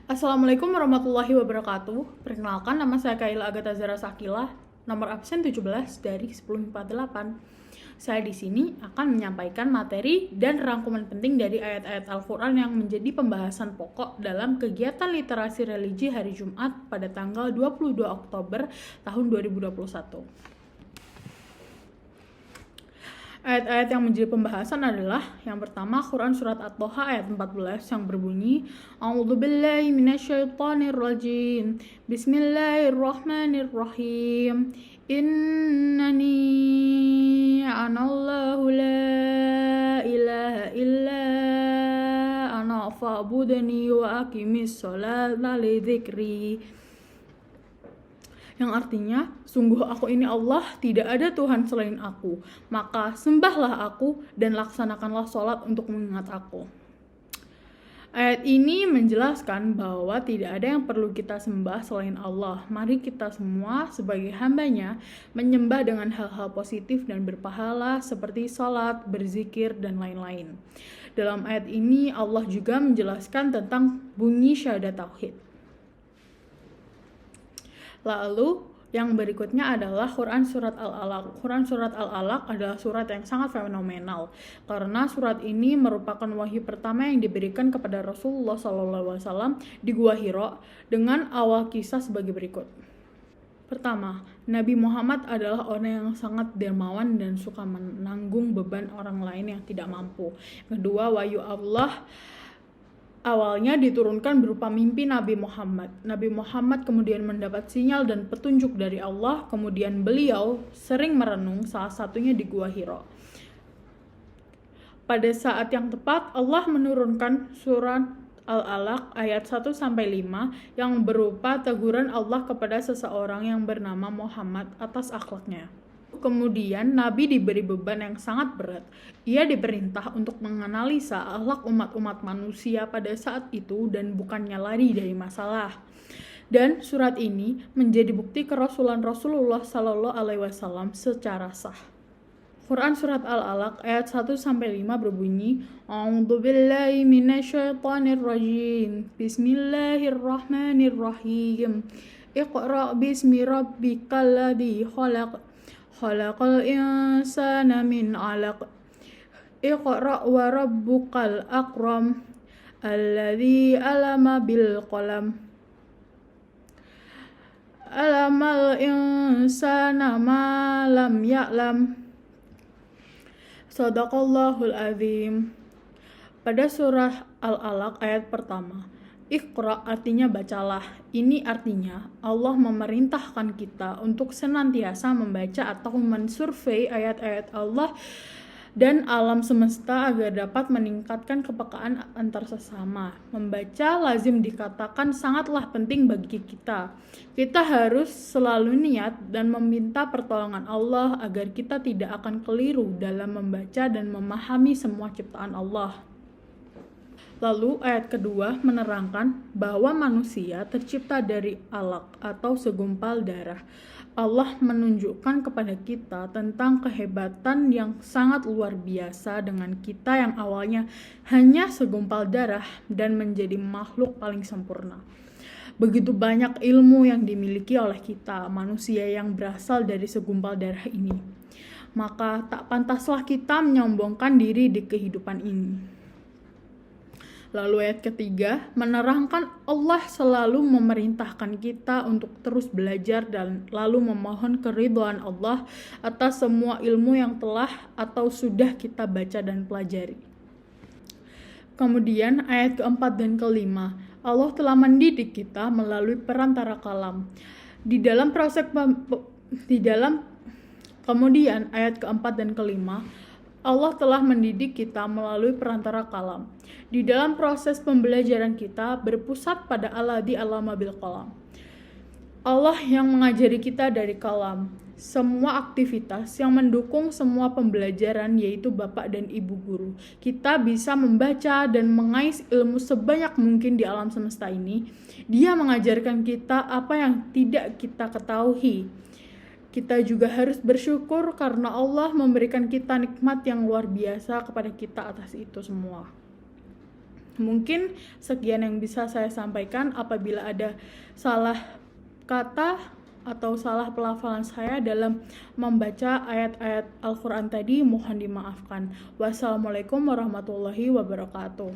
Assalamualaikum warahmatullahi wabarakatuh. Perkenalkan, nama saya Kaila Agatha Zara Sakila, nomor absen 17 dari 1048. Saya di sini akan menyampaikan materi dan rangkuman penting dari ayat-ayat Al-Quran yang menjadi pembahasan pokok dalam kegiatan literasi religi hari Jumat pada tanggal 22 Oktober tahun 2021. Ayat-ayat yang menjadi pembahasan adalah yang pertama Quran Surat At-Toha ayat 14 yang berbunyi A'udzubillahi minasyaitonirrajim Bismillahirrahmanirrahim Innani anallahu la ilaha illa ana fa'budni wa aqimis sholata li dzikri, yang artinya, sungguh aku ini Allah, tidak ada Tuhan selain aku, maka sembahlah aku dan laksanakanlah sholat untuk mengingat aku. Ayat ini menjelaskan bahwa tidak ada yang perlu kita sembah selain Allah. Mari kita semua sebagai hambanya menyembah dengan hal-hal positif dan berpahala seperti sholat, berzikir, dan lain-lain. Dalam ayat ini Allah juga menjelaskan tentang bunyi syahadat tauhid. Lalu yang berikutnya adalah Quran Surat Al-Alaq. Quran Surat Al-Alaq adalah surat yang sangat fenomenal karena surat ini merupakan wahyu pertama yang diberikan kepada Rasulullah SAW di Gua Hira dengan awal kisah sebagai berikut. Pertama, Nabi Muhammad adalah orang yang sangat dermawan dan suka menanggung beban orang lain yang tidak mampu. Kedua, wahyu Allah awalnya diturunkan berupa mimpi Nabi Muhammad. Nabi Muhammad kemudian mendapat sinyal dan petunjuk dari Allah, kemudian beliau sering merenung, salah satunya di Gua Hira. Pada saat yang tepat, Allah menurunkan surat Al-Alaq ayat 1-5 yang berupa teguran Allah kepada seseorang yang bernama Muhammad atas akhlaknya. Kemudian Nabi diberi beban yang sangat berat. Ia diperintah untuk menganalisa akhlak umat-umat manusia pada saat itu dan bukannya lari dari masalah. Dan surat ini menjadi bukti kerasulan Rasulullah SAW secara sah. Quran Surat Al-Alaq ayat 1-5 berbunyi A'udzubillahi minasyaitonirrajim Bismillahirrahmanirrahim Iqra' bismi rabbikal ladzi khalaq Khalaqal insana min 'alaq Iqra' wa rabbukal akram Alladzi 'allama bil qalam Alamal insana ma lam ya'lam. Shadaqallahul azim. Pada surah Al-Alaq ayat pertama, Iqra artinya bacalah. Ini artinya Allah memerintahkan kita untuk senantiasa membaca atau mensurvei ayat-ayat Allah dan alam semesta agar dapat meningkatkan kepekaan antar sesama. Membaca lazim dikatakan sangatlah penting bagi kita. Kita harus selalu niat dan meminta pertolongan Allah agar kita tidak akan keliru dalam membaca dan memahami semua ciptaan Allah. Lalu ayat kedua menerangkan bahwa manusia tercipta dari alaq atau segumpal darah. Allah menunjukkan kepada kita tentang kehebatan yang sangat luar biasa dengan kita yang awalnya hanya segumpal darah dan menjadi makhluk paling sempurna. Begitu banyak ilmu yang dimiliki oleh kita, manusia yang berasal dari segumpal darah ini. Maka tak pantaslah kita menyombongkan diri di kehidupan ini. Lalu ayat ketiga menerangkan Allah selalu memerintahkan kita untuk terus belajar dan lalu memohon keridhaan Allah atas semua ilmu yang telah atau sudah kita baca dan pelajari. Kemudian ayat keempat dan kelima, Allah telah mendidik kita melalui perantara kalam. Kemudian ayat keempat dan kelima, Allah telah mendidik kita melalui perantara kalam. Di dalam proses pembelajaran kita berpusat pada alladzi 'allama bil qalam. Allah yang mengajari kita dari kalam. Semua aktivitas yang mendukung semua pembelajaran yaitu Bapak dan Ibu guru. Kita bisa membaca dan mengais ilmu sebanyak mungkin di alam semesta ini. Dia mengajarkan kita apa yang tidak kita ketahui. Kita juga harus bersyukur karena Allah memberikan kita nikmat yang luar biasa kepada kita atas itu semua. Mungkin sekian yang bisa saya sampaikan. Apabila ada salah kata atau salah pelafalan saya dalam membaca ayat-ayat Al-Quran tadi, mohon dimaafkan. Wassalamualaikum warahmatullahi wabarakatuh.